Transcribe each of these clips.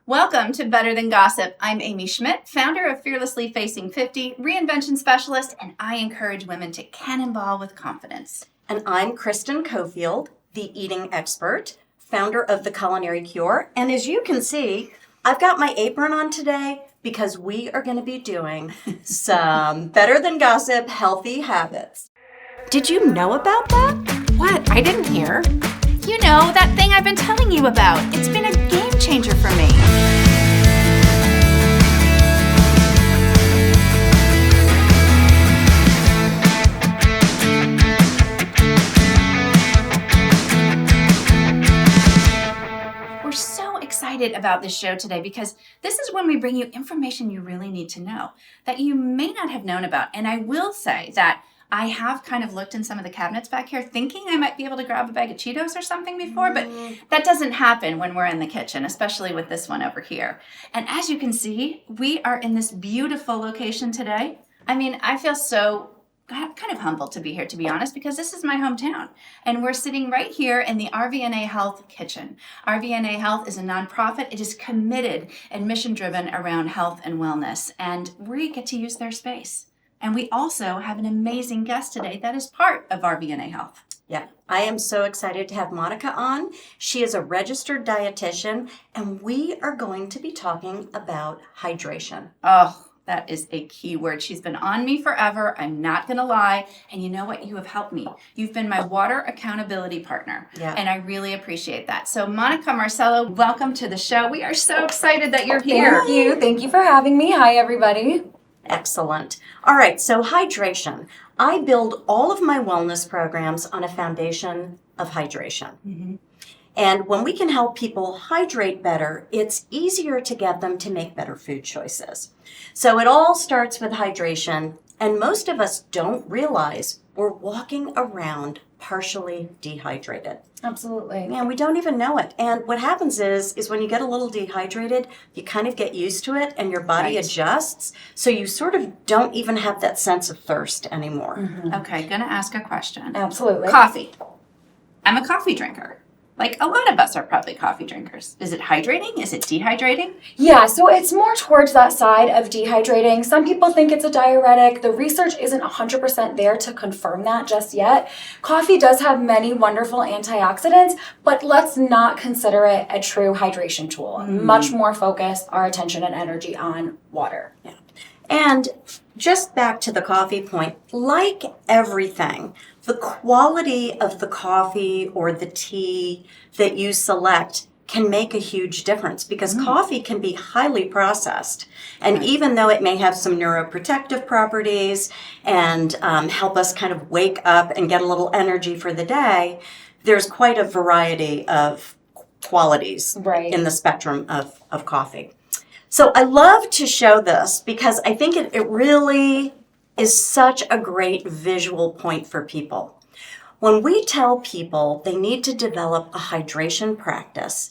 Welcome to Better Than Gossip. I'm Amy Schmidt, founder of Fearlessly Facing 50, reinvention specialist, and I encourage women to cannonball with confidence. And I'm Kristen Coffield, the eating expert, founder of The Culinary Cure. And as you can see, I've got my apron on today because we are going to be doing some Better Than Gossip healthy habits. Did you know about that? What? I didn't hear. You know, that thing I've been telling you about. It's been a game changer for me. We're so excited about this show today because this is when we bring you information you really need to know that you may not have known about. And I will say that I have kind of looked in some of the cabinets back here thinking I might be able to grab a bag of Cheetos or something before, but that doesn't happen when we're in the kitchen, especially with this one over here. And as you can see, we are in this beautiful location today. I mean, I feel so kind of humbled to be here, to be honest, because this is my hometown. And we're sitting right here in the RVNA Health kitchen. RVNA Health is a nonprofit. It is committed and mission-driven around health and wellness, and we get to use their space. And we also have an amazing guest today that is part of RVNA Health. Yeah, I am so excited to have Monica on. She is a registered dietitian, and we are going to be talking about hydration. Oh, that is a key word. She's been on me forever. I'm not going to lie. And you know what? You have helped me. You've been my water accountability partner. Yeah. And I really appreciate that. So Monica Marcello, welcome to the show. We are so excited that you're here. Thank you. Thank you for having me. Hi, everybody. Excellent. All right, so hydration. I build all of my wellness programs on a foundation of hydration. Mm-hmm. And when we can help people hydrate better, it's easier to get them to make better food choices. So it all starts with hydration, and most of us don't realize we're walking around partially dehydrated. Absolutely. Man, we don't even know it. And what happens is when you get a little dehydrated, you kind of get used to it and your body adjusts. So you sort of don't even have that sense of thirst anymore. Mm-hmm. Okay, gonna ask a question. Absolutely. Coffee. I'm a coffee drinker. Like a lot of us are probably coffee drinkers. Is it hydrating? Is it dehydrating? Yeah, so it's more towards that side of dehydrating. Some people think it's a diuretic. The research isn't 100% there to confirm that just yet. Coffee does have many wonderful antioxidants, but let's not consider it a true hydration tool. Much more focus our attention and energy on water. Yeah. And just back to the coffee point, like everything, the quality of the coffee or the tea that you select can make a huge difference because coffee can be highly processed. And even though it may have some neuroprotective properties and help us kind of wake up and get a little energy for the day, there's quite a variety of qualities in the spectrum of coffee. So I love to show this because I think it really is such a great visual point for people. When we tell people they need to develop a hydration practice,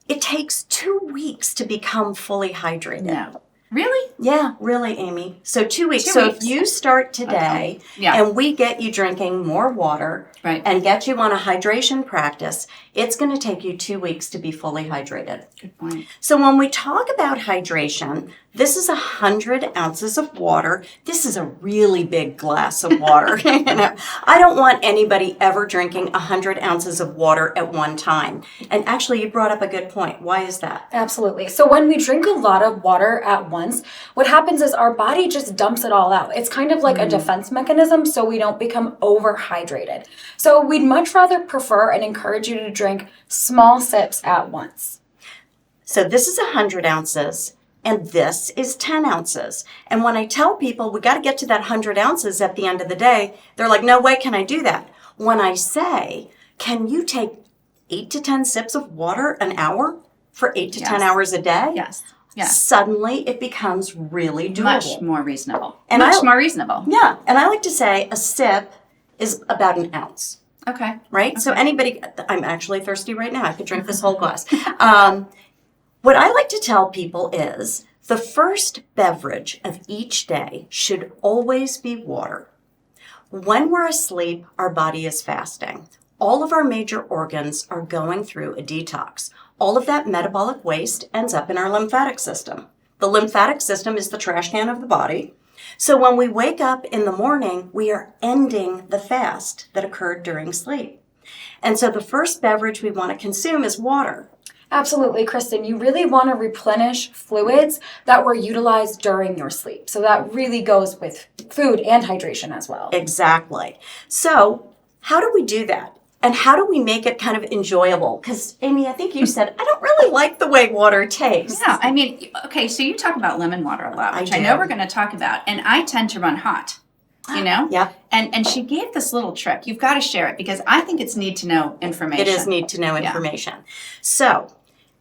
it takes 2 weeks to become fully hydrated. No. Really? Yeah, really, Amy. So 2 weeks. 2 So weeks. if you start today and we get you drinking more water and get you on a hydration practice, it's going to take you 2 weeks to be fully hydrated. Good point. So when we talk about hydration, this is 100 ounces of water. This is a really big glass of water. I don't want anybody ever drinking 100 ounces of water at one time. And actually, you brought up a good point. Why is that? Absolutely. So when we drink a lot of water at once, what happens is our body just dumps it all out. It's kind of like a defense mechanism so we don't become overhydrated. So we'd much rather prefer and encourage you to drink small sips at once. So this is 100 ounces. And this is 10 ounces. And when I tell people we got to get to that 100 ounces at the end of the day, they're like, no way can I do that. When I say, can you take 8 to 10 sips of water an hour for 8 to 10 hours a day? Yes. Suddenly it becomes really doable. Much more reasonable. And more reasonable. Yeah. And I like to say a sip is about an ounce. Okay. Right? Okay. So anybody, I'm actually thirsty right now. I could drink this whole glass. What I like to tell people is the first beverage of each day should always be water. When we're asleep, our body is fasting. All of our major organs are going through a detox. all of that metabolic waste ends up in our lymphatic system. The lymphatic system is the trash can of the body. So when we wake up in the morning, we are ending the fast that occurred during sleep. And so the first beverage we want to consume is water. Absolutely, Kristen. You really want to replenish fluids that were utilized during your sleep. So that really goes with food and hydration as well. Exactly. So how do we do that? And how do we make it kind of enjoyable? Because, Amy, I think you said, I don't really like the way water tastes. Yeah, I mean, okay, so you talk about lemon water a lot, which I do. know we're going to talk about, and I tend to run hot, you know? Yep. And she gave this little trick. You've got to share it because I think it's need to know information. It is need to know information. So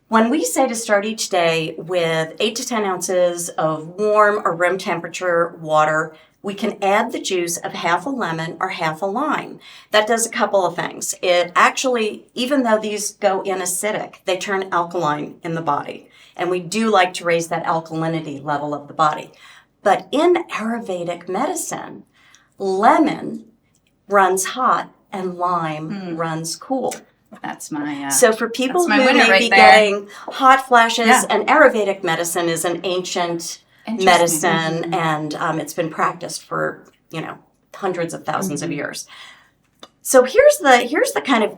when we say to start each day with 8 to 10 ounces of warm or room temperature water, we can add the juice of half a lemon or half a lime. That does a couple of things. It actually, even though these go in acidic, they turn alkaline in the body. And we do like to raise that alkalinity level of the body. But in Ayurvedic medicine, lemon runs hot and lime runs cool. That's my So for people who winner may right be there. getting hot flashes, Yeah. and Ayurvedic medicine is an ancient medicine, Mm-hmm. and it's been practiced for, hundreds of thousands of years. So here's the kind of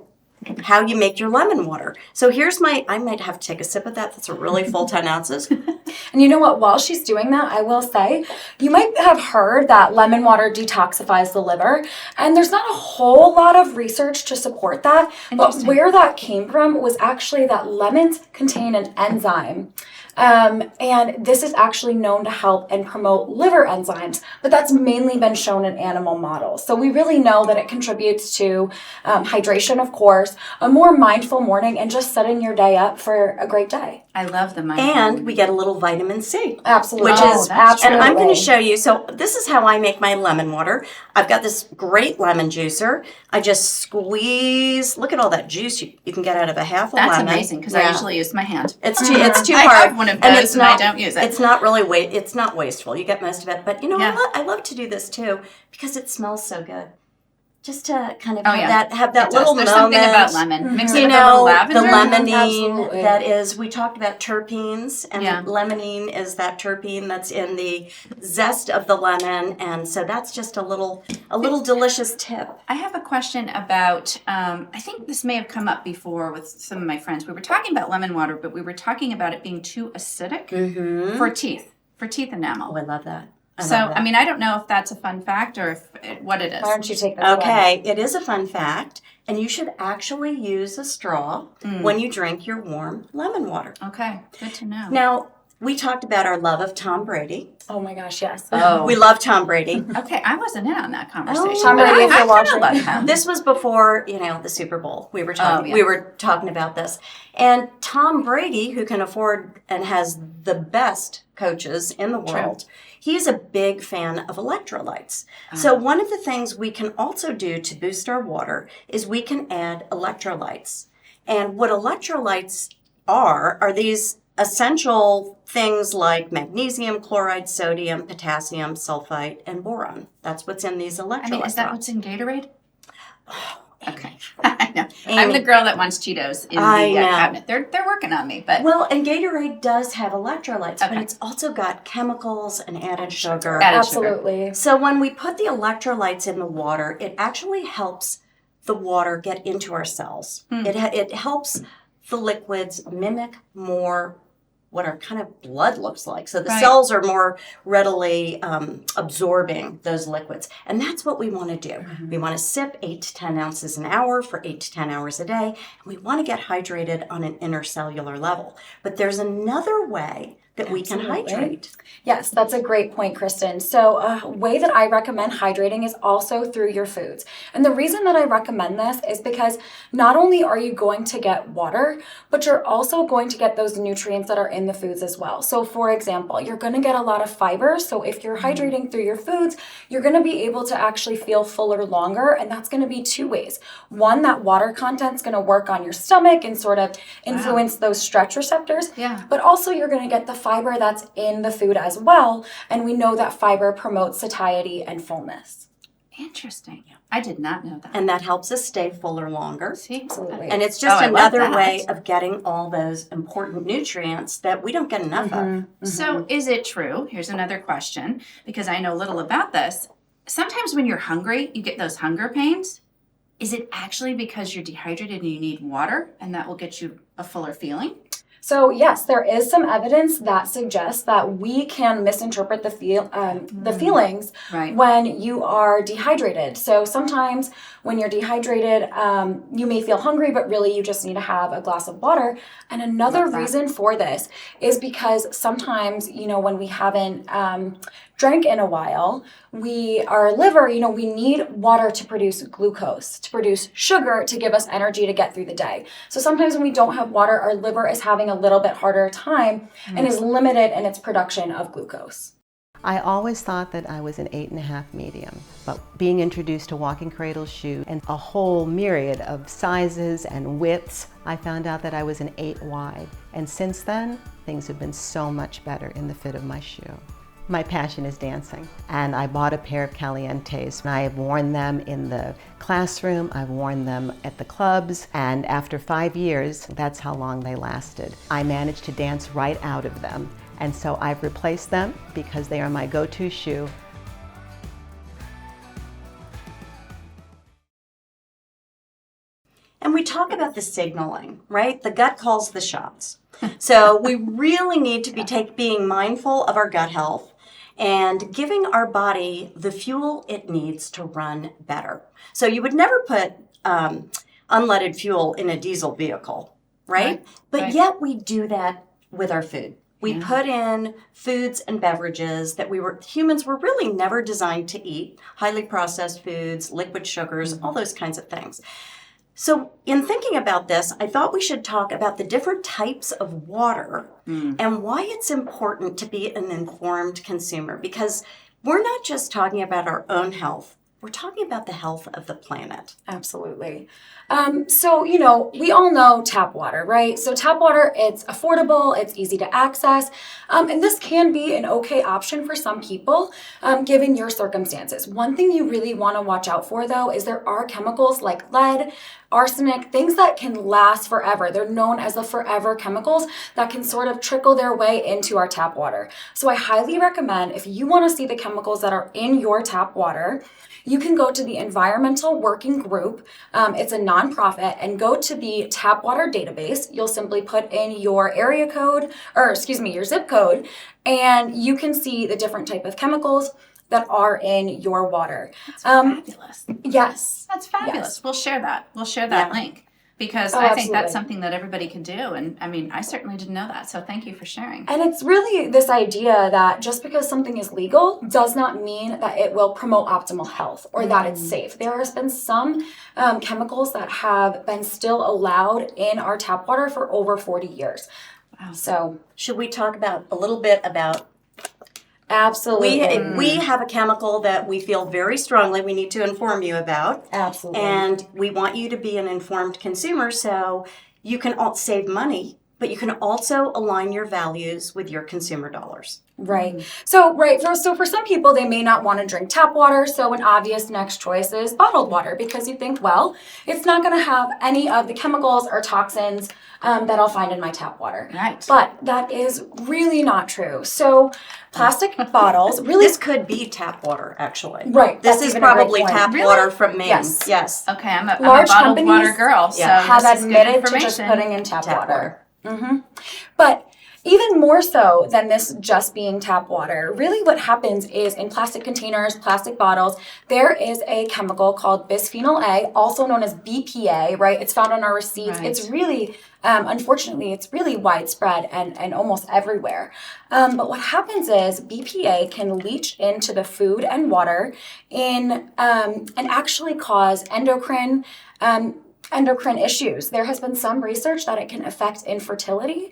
how you make your lemon water. So I might have to take a sip of that. That's a really full 10 ounces. And you know what? While she's doing that, I will say, you might have heard that lemon water detoxifies the liver. And there's not a whole lot of research to support that. But where that came from was actually that lemons contain an enzyme. And this is actually known to help and promote liver enzymes, but that's mainly been shown in animal models. So we really know that it contributes to hydration, of course, a more mindful morning, and just setting your day up for a great day. I love the And we get a little vitamin C. Absolutely. Which is, that's and I'm going to Absolutely. show you. So this is how I make my lemon water. I've got this great lemon juicer. I just squeeze. Look at all that juice you can get out of a half a That's lemon. amazing because I usually use my hand. It's too I hard. have one of and those it's and not, I don't use it. It's not really it's not wasteful. You get most of it. But Yeah. I love to do this too because it smells so good. Just to kind of Oh, have yeah. that It does. little There's moment. something about lemon. Mix it You with a little know, lavender. the lemonine Absolutely. that is, we talked about terpenes, and Yeah. lemonine is that terpene that's in the zest of the lemon, and so that's just a little delicious tip. I have a question about, I think this may have come up before with some of my friends. We were talking about lemon water, but we were talking about it being too acidic for teeth enamel. Oh, I love that. I mean, I don't know if that's a fun fact or what it is. Why don't you take this away? Okay, it is a fun fact, and you should actually use a straw when you drink your warm lemon water. Okay, good to know. Now, we talked about our love of Tom Brady. Oh my gosh, yes. Oh. We love Tom Brady. Okay, I wasn't in on that conversation. Tom but Brady, if I you're kind of watching. love him. This was before, the Super Bowl. We were talking. yeah. We were talking about this, and Tom Brady, who can afford and has the best coaches in the world, he's a big fan of electrolytes. So one of the things we can also do to boost our water is we can add electrolytes. And what electrolytes are these essential things like magnesium, chloride, sodium, potassium, sulfite, and boron. That's what's in these electrolyte I mean, is that drops. what's in Gatorade? Okay, I know. I'm the girl that wants Cheetos in the I know. cabinet. They're working on me, but Well, and Gatorade does have electrolytes, but Okay. it's also got chemicals and added sugar. Added sugar. Absolutely. So when we put the electrolytes in the water, it actually helps the water get into our cells. It helps the liquids mimic more what our kind of blood looks like. So the Right. cells are more readily absorbing those liquids. And that's what we want to do. We want to sip 8 to 10 ounces an hour for 8 to 10 hours a day. And we want to get hydrated on an intercellular level. But there's another way that we can Absolutely. hydrate. Yes, that's a great point, Kristen. So a way that I recommend hydrating is also through your foods. And the reason that I recommend this is because not only are you going to get water, but you're also going to get those nutrients that are in the foods as well. So for example, you're going to get a lot of fiber. So if you're hydrating through your foods, you're going to be able to actually feel fuller longer. And that's going to be two ways. One, that water content's going to work on your stomach and sort of influence those stretch receptors. Yeah. But also you're going to get the fiber that's in the food as well. And we know that fiber promotes satiety and fullness. Interesting. I did not know that. And that helps us stay fuller longer. See? Absolutely. And it's just I love another that. way of getting all those important nutrients that we don't get enough of. So is it true? Here's another question, because I know little about this. Sometimes when you're hungry, you get those hunger pains. Is it actually because you're dehydrated and you need water, and that will get you a fuller feeling? So yes, there is some evidence that suggests that we can misinterpret the feelings Right. when you are dehydrated. So sometimes when you're dehydrated, you may feel hungry, but really you just need to have a glass of water. And another Love that. reason for this is because sometimes, when we haven't drank in a while, our liver, we need water to produce glucose, to produce sugar, to give us energy to get through the day. So sometimes when we don't have water, our liver is having a little bit harder time and is limited in its production of glucose. I always thought that I was an 8.5 medium, but being introduced to walking cradle shoe and a whole myriad of sizes and widths, I found out that I was an 8 wide. And since then, things have been so much better in the fit of my shoe. My passion is dancing, and I bought a pair of Calientes, and I have worn them in the classroom, I've worn them at the clubs, and after 5 years, that's how long they lasted. I managed to dance right out of them, and so I've replaced them because they are my go-to shoe. And we talk about the signaling, right? The gut calls the shots. So we really need to be being mindful of our gut health and giving our body the fuel it needs to run better. So you would never put unleaded fuel in a diesel vehicle, right? But yet we do that with our food. We put in foods and beverages that humans were really never designed to eat, highly processed foods, liquid sugars, all those kinds of things. So in thinking about this, I thought we should talk about the different types of water and why it's important to be an informed consumer, because we're not just talking about our own health, we're talking about the health of the planet. Absolutely. So, we all know tap water, right? So tap water, it's affordable, it's easy to access, and this can be an okay option for some people, given your circumstances. One thing you really want to watch out for, though, is there are chemicals like lead, arsenic, things that can last forever. They're known as the forever chemicals that can sort of trickle their way into our tap water. So I highly recommend, if you want to see the chemicals that are in your tap water, you can go to the Environmental Working Group. It's a nonprofit, and go to the tap water database. You'll simply put in your your zip code, and you can see the different type of chemicals that are in your water. That's fabulous. Yes. That's fabulous. Yes. We'll share that. We'll share that link, because I think absolutely. that's something that everybody can do. And I mean, I certainly didn't know that. So thank you for sharing. And it's really this idea that just because something is legal does not mean that it will promote optimal health or that it's safe. There has been some chemicals that have been still allowed in our tap water for over 40 years. Wow. So Should we talk about a little bit about absolutely. we have a chemical that we feel very strongly we need to inform you about. Absolutely. And we want you to be an informed consumer so you can save money, but you can also align your values with your consumer dollars. Right. So for some people, they may not want to drink tap water. So an obvious next choice is bottled water, because you think, well, it's not going to have any of the chemicals or toxins that I'll find in my tap water. Right. But that is really not true. So plastic bottles really. This could be tap water, actually. Right. This that's is even a great probably point. tap Really? water from Maine. Yes. Yes. Okay, I'm a Large bottled companies water girl, so have this is good admitted to just information. putting in tap water. But even more so than this just being tap water, really what happens is in plastic containers, plastic bottles, there is a chemical called bisphenol A, also known as BPA, right? It's found on our receipts. Right. It's really, unfortunately, it's really widespread and almost everywhere. But what happens is BPA can leach into the food and water and actually cause endocrine issues. There has been some research that it can affect infertility.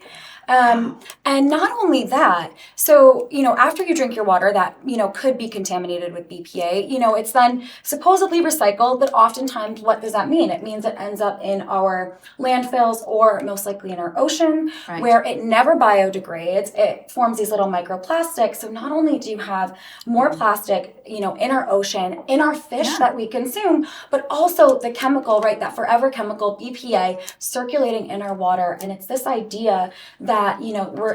And not only that, so, after you drink your water that, could be contaminated with BPA, it's then supposedly recycled, but oftentimes what does that mean? It means it ends up in our landfills or most likely in our ocean, Right. where it never biodegrades. It forms these little microplastics. So not only do you have more plastic, in our ocean, in our fish that we consume, but also the chemical, right, that forever chemical BPA circulating in our water. And it's this idea that,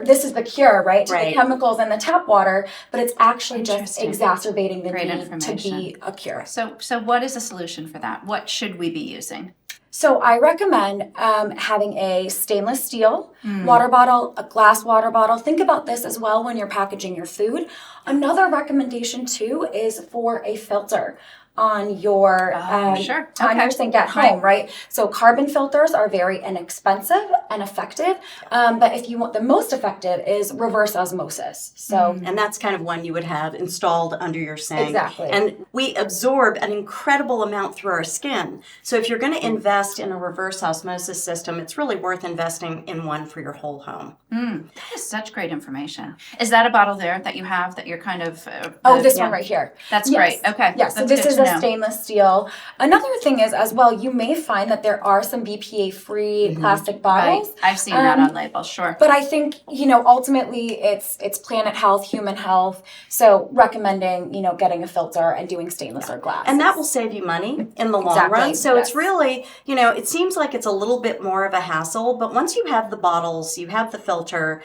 this is the cure, right, to the chemicals in the tap water, but it's actually just exacerbating the need to be a cure. So what is a solution for that? What should we be using? So I recommend having a stainless steel water bottle, a glass water bottle. Think about this as well when you're packaging your food. Another recommendation too is for a filter on your on your sink at home, right? So carbon filters are very inexpensive and effective, but if you want the most effective is reverse osmosis. So and that's kind of one you would have installed under your sink. Exactly. And we absorb an incredible amount through our skin. So if you're going to invest in a reverse osmosis system, it's really worth investing in one for your whole home. That is such great information. Is that a bottle there that you have that you're kind of... this one right here. That's great. Okay. Yeah, so this is a stainless steel. Another thing is as well, you may find that there are some BPA-free plastic bottles. Right. I've seen that on labels, sure. But I think, ultimately it's planet health, human health. So recommending, getting a filter and doing stainless or glass. And that will save you money in the long run. So it's really, it seems like it's a little bit more of a hassle, but once you have the bottles, you have the filter,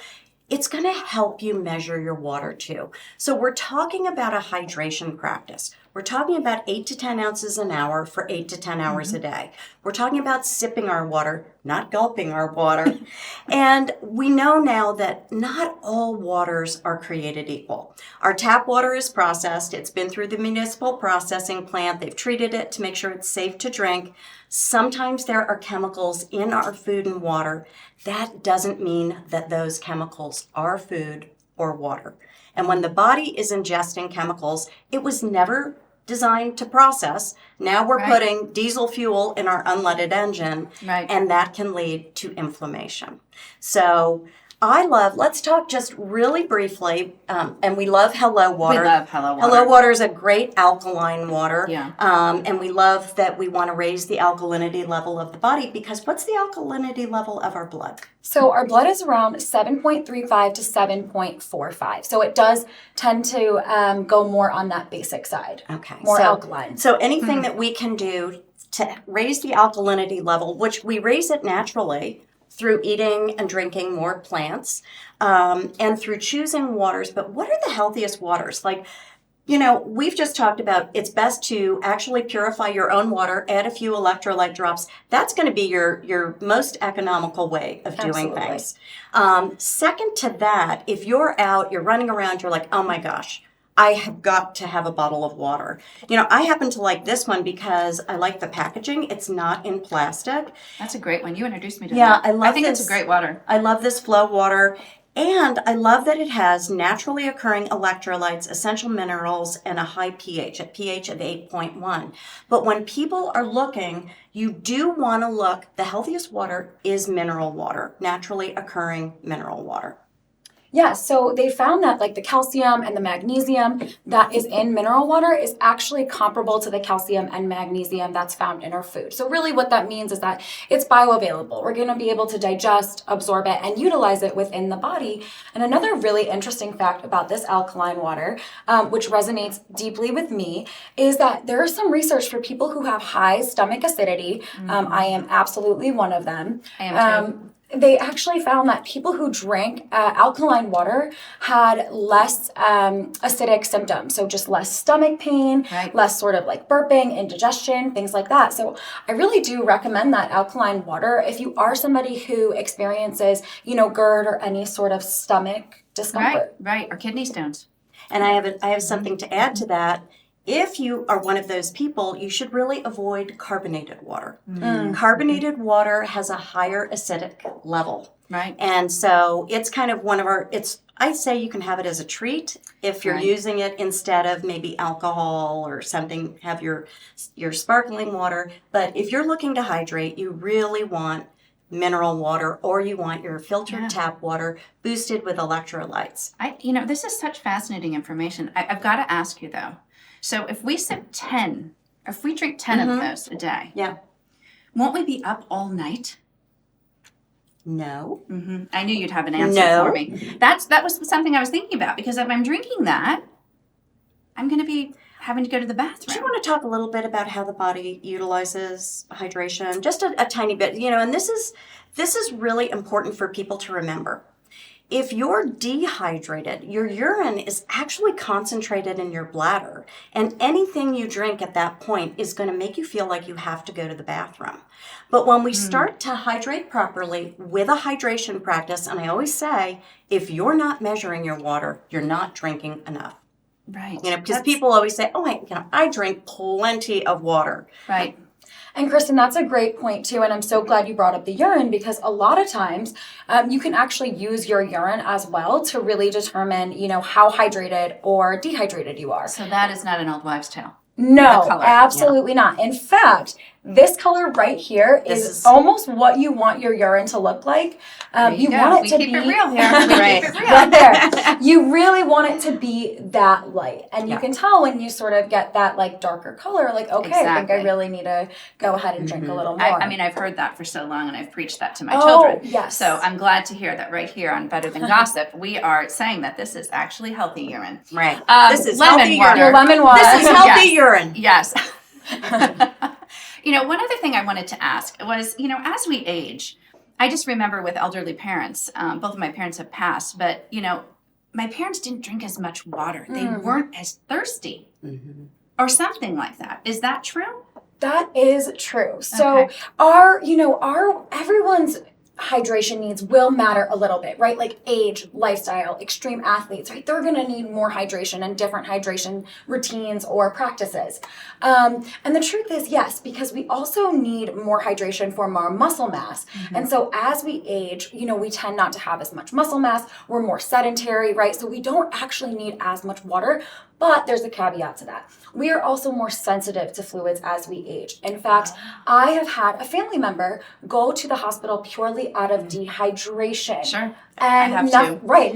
it's going to help you measure your water too. So we're talking about a hydration practice. We're talking about 8 to 10 ounces an hour for 8 to 10 hours a day. We're talking about sipping our water, not gulping our water. And we know now that not all waters are created equal. Our tap water is processed. It's been through the municipal processing plant. They've treated it to make sure it's safe to drink. Sometimes there are chemicals in our food and water. That doesn't mean that those chemicals are food or water. And when the body is ingesting chemicals, it was never designed to process. Now we're putting diesel fuel in our unleaded engine, and that can lead to inflammation. So let's talk just really briefly, and we love Hello Water. We love Hello Water. Hello Water is a great alkaline water. Yeah. And we love that we want to raise the alkalinity level of the body, because what's the alkalinity level of our blood? So our blood is around 7.35 to 7.45. So it does tend to go more on that basic side. Okay. More alkaline. So anything that we can do to raise the alkalinity level, which we raise it naturally through eating and drinking more plants, and through choosing waters. But what are the healthiest waters? We've just talked about it's best to actually purify your own water, add a few electrolyte drops. That's going to be your most economical way of doing things. Second to that, if you're out, you're running around, you're like, oh my gosh, I have got to have a bottle of water. I happen to like this one because I like the packaging. It's not in plastic. That's a great one. You introduced me to that. I think it's a great water. I love this Flow water. And I love that it has naturally occurring electrolytes, essential minerals, and a high pH, a pH of 8.1. But when people are looking, you do want to look, the healthiest water is mineral water, naturally occurring mineral water. Yeah, so they found that the calcium and the magnesium that is in mineral water is actually comparable to the calcium and magnesium that's found in our food. So really what that means is that it's bioavailable. We're going to be able to digest, absorb it, and utilize it within the body. And another really interesting fact about this alkaline water, which resonates deeply with me, is that there is some research for people who have high stomach acidity. I am absolutely one of them. I am too. They actually found that people who drank alkaline water had less acidic symptoms. So just less stomach pain, less sort of burping, indigestion, things like that. So I really do recommend that alkaline water if you are somebody who experiences, GERD or any sort of stomach discomfort. Right, or kidney stones. And I have something to add to that. If you are one of those people, you should really avoid carbonated water. Carbonated water has a higher acidic level. Right. And so it's kind of I say you can have it as a treat if you're using it instead of maybe alcohol or something, have your sparkling water. But if you're looking to hydrate, you really want mineral water, or you want your filtered tap water boosted with electrolytes. This is such fascinating information. I've got to ask you though. So if we drink 10 of those a day, won't we be up all night? No. Mm-hmm. I knew you'd have an answer for me. That was something I was thinking about, because if I'm drinking that, I'm going to be having to go to the bathroom. Do you want to talk a little bit about how the body utilizes hydration? Just a tiny bit, and this is really important for people to remember. If you're dehydrated, your urine is actually concentrated in your bladder, and anything you drink at that point is going to make you feel like you have to go to the bathroom. But when we start to hydrate properly with a hydration practice, and I always say, if you're not measuring your water, you're not drinking enough. Right. Because people always say, I drink plenty of water. Right. And Kristen, that's a great point too, and I'm so glad you brought up the urine, because a lot of times you can actually use your urine as well to really determine, how hydrated or dehydrated you are. So that is not an old wives' tale. No, absolutely not. In fact, this color right here is almost what you want your urine to look like. You want it to be keep it real here. Right. Keep it real. Right there. You really want it to be that light, and you can tell when you sort of get that like darker color. Like, okay, I think I really need to go ahead and drink a little more. I've heard that for so long, and I've preached that to my children. Yes. So I'm glad to hear that right here on Better Than Gossip, we are saying that this is actually healthy urine. Right. This is lemon water. Your lemon water. This is healthy urine. Yes. One other thing I wanted to ask was, as we age, I just remember with elderly parents, both of my parents have passed, but, my parents didn't drink as much water. They weren't as thirsty or something like that. Is that true? That is true. So everyone's hydration needs will matter a little bit, right? Like age, lifestyle, extreme athletes, right? They're going to need more hydration and different hydration routines or practices. And the truth is, yes, because we also need more hydration for more muscle mass. And so as we age, we tend not to have as much muscle mass. We're more sedentary, right? So we don't actually need as much water. But there's a caveat to that. We are also more sensitive to fluids as we age. In fact, I have had a family member go to the hospital purely out of dehydration. Sure. And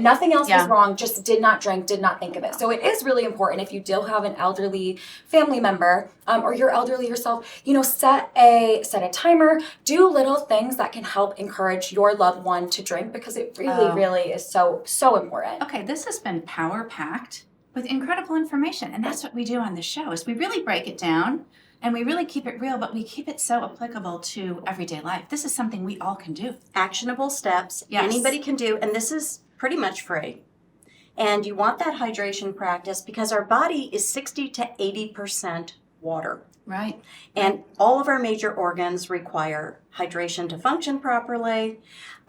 nothing else was wrong, just did not drink, did not think of it. So it is really important, if you do have an elderly family member or you're elderly yourself, set a timer, do little things that can help encourage your loved one to drink, because it really is so important. Okay, this has been power-packed with incredible information. And that's what we do on the show, is we really break it down and we really keep it real, but we keep it so applicable to everyday life. This is something we all can do. Actionable steps anybody can do, and this is pretty much free. And you want that hydration practice because our body is 60 to 80% water. Right. And all of our major organs require hydration to function properly,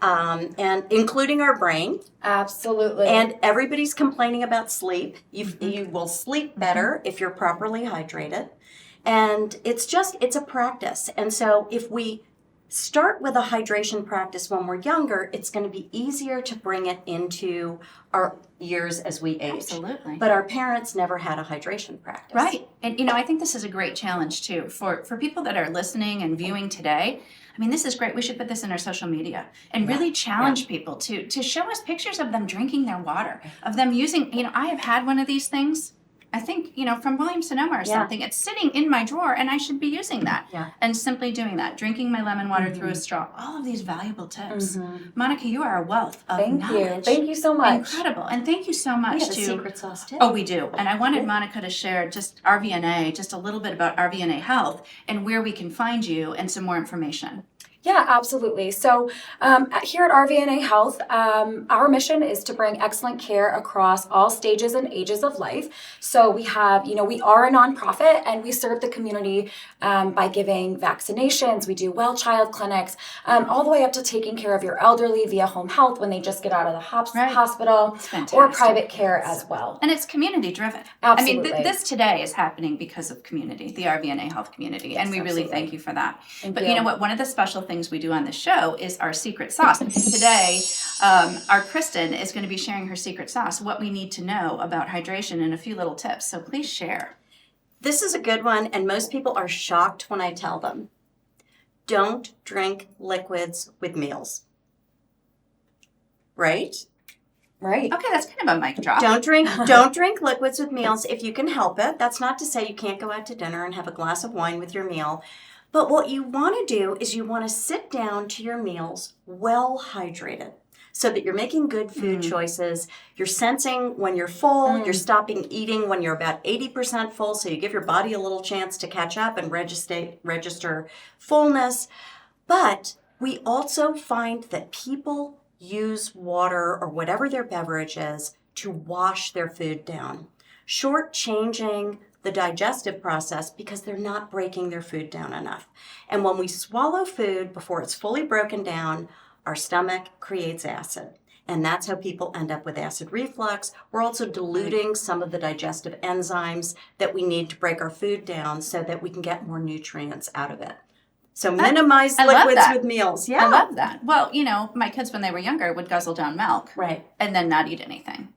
and including our brain. Absolutely. And everybody's complaining about sleep. You will sleep better if you're properly hydrated. And it's a practice. And so if we start with a hydration practice when we're younger, it's going to be easier to bring it into our years as we age. Absolutely. But our parents never had a hydration practice. Right. And I think this is a great challenge too for people that are listening and viewing today. This is great. We should put this in our social media and really challenge people to show us pictures of them drinking their water, of them using, I have had one of these things, I think, from Williams-Sonoma or something. It's sitting in my drawer and I should be using that. Yeah. And simply doing that, drinking my lemon water through a straw. All of these valuable tips. Monica, you are a wealth of knowledge. Thank you so much. Incredible. And thank you so much. We have a secret sauce too. Oh, we do. And I wanted Monica to share just RVNA, just a little bit about RVNA Health and where we can find you and some more information. Yeah, absolutely. So here at RVNA Health, our mission is to bring excellent care across all stages and ages of life. So we have, we are a nonprofit and we serve the community by giving vaccinations. We do well child clinics, all the way up to taking care of your elderly via home health when they just get out of the hospital, or private care as well. And it's community driven. Absolutely. This today is happening because of community, the RVNA Health community. And we really thank you for that. But you know what? One of the special things we do on the show is our secret sauce. Today, our Kristen is going to be sharing her secret sauce, what we need to know about hydration and a few little tips. So please share. This is a good one, and most people are shocked when I tell them. don't drink liquids with meals. Right? Right. Okay, that's kind of a mic drop. Don't drink liquids with meals if you can help it. That's not to say you can't go out to dinner and have a glass of wine with your meal. But what you want to do is you want to sit down to your meals well hydrated so that you're making good food choices. You're sensing when you're full. You're stopping eating when you're about 80% full, so you give your body a little chance to catch up and register fullness. But we also find that people use water or whatever their beverage is to wash their food down, shortchanging the digestive process because they're not breaking their food down enough. And when we swallow food before it's fully broken down, our stomach creates acid. And that's how people end up with acid reflux. We're also diluting some of the digestive enzymes that we need to break our food down so that we can get more nutrients out of it. So minimize liquids with meals. Yeah. I love that. Well, my kids when they were younger would guzzle down milk. Right. And then not eat anything.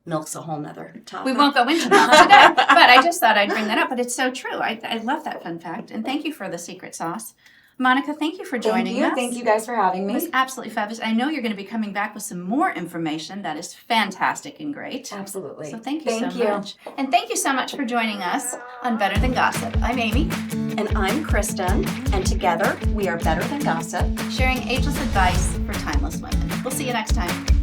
Milk's a whole nother topic. We won't go into milk today, but I just thought I'd bring that up. But it's so true. I love that fun fact. And thank you for the secret sauce. Monica, thank you for joining us. Thank you guys for having me. It was absolutely fabulous. I know you're going to be coming back with some more information that is fantastic and great. Absolutely. So thank you so much. And thank you so much for joining us on Better Than Gossip. I'm Amy. And I'm Kristen. And together we are Better Than Gossip, sharing ageless advice for timeless women. We'll see you next time.